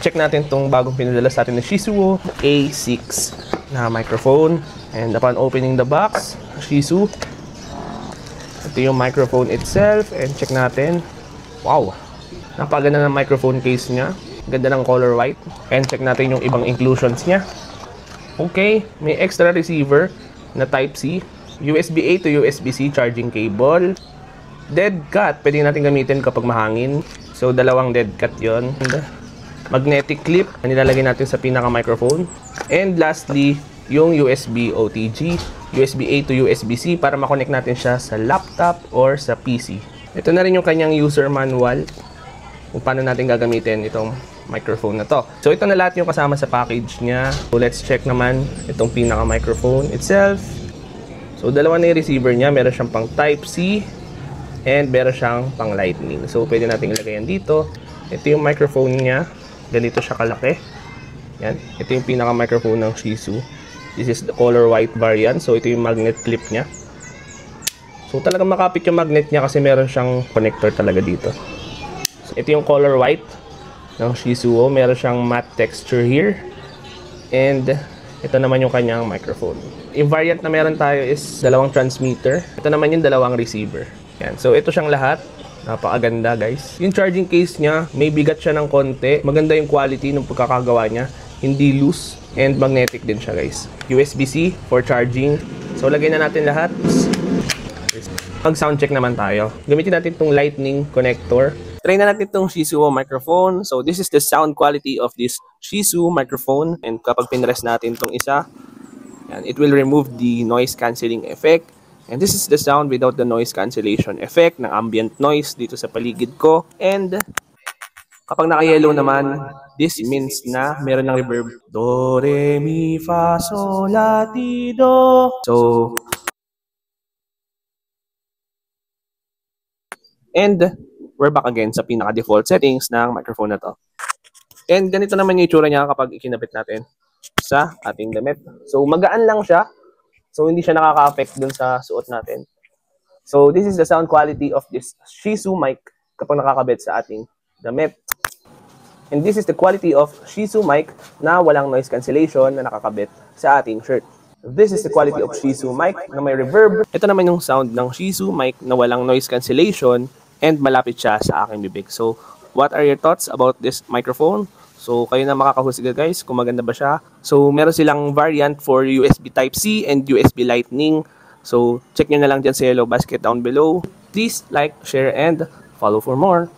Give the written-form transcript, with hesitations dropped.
check natin itong bagong pinadala sa atin na Shisuo A6 na microphone. And upon opening the box, Shisuo, ito yung microphone itself. And check natin. Wow! Napaganda ng microphone case niya. Ganda ng color white. And check natin yung ibang inclusions niya. Okay, may extra receiver na Type-C, USB-A to USB-C charging cable, dead cat, pwede natin gamitin kapag mahangin. So, dalawang dead cat yon. Magnetic clip na nilalagay natin sa pinaka-microphone. And lastly, yung USB OTG, USB-A to USB-C para makonect natin siya sa laptop or sa PC. Ito na rin yung kanyang user manual kung paano natin gagamitin itong microphone na to. So ito na lahat yung kasama sa package niya. So let's check naman itong pinaka-microphone itself. So dalawa na yung receiver niya. Meron siyang pang Type-C and meron siyang pang Lightning. So pwede natin ilagay yan dito. Ito yung microphone niya. Ganito siya kalaki. Yan. Ito yung pinaka-microphone ng Shisuo. This is the color white variant. So ito yung magnet clip niya. So talagang makapit yung magnet niya kasi meron siyang connector talaga dito. So ito yung color white ng Shisuo. Meron siyang matte texture here. And ito naman yung kanyang microphone. Yung variant na meron tayo is dalawang transmitter. Ito naman yung dalawang receiver. Yan. So ito siyang lahat. Napakaganda guys. Yung charging case niya, may bigat siya ng konti. Maganda yung quality ng pagkakagawa niya. Hindi loose. And magnetic din siya guys. USB-C for charging. So lagay na natin lahat. Mag sound check naman tayo. Gamitin natin itong lightning connector. Try na natin itong Shisuo microphone. So this is the sound quality of this Shisuo microphone. And kapag pinress natin itong isa, yan, it will remove the noise cancelling effect. And this is the sound without the noise cancellation effect ng ambient noise dito sa paligid ko. And kapag naka-yellow naman, this means na meron ng reverb. Do, re, mi, fa, sol, la, ti, do. So, and we're back again sa pinaka-default settings ng microphone na to. And ganito naman yung itsura niya kapag ikinabit natin sa ating damit. So, magaan lang siya. So, hindi siya nakaka-affect dun sa suot natin. So, this is the sound quality of this Shisuo mic kapag nakakabit sa ating damit. And this is the quality of Shisuo mic na walang noise cancellation na nakakabit sa ating shirt. This is the quality of Shisuo mic na may reverb. Ito naman yung sound ng Shisuo mic na walang noise cancellation and malapit siya sa aking bibig. So, what are your thoughts about this microphone? So, kayo na makakahusga guys kung maganda ba siya. So, meron silang variant for USB Type-C and USB Lightning. So, check nyo na lang dyan sa yellow basket down below. Please like, share, and follow for more.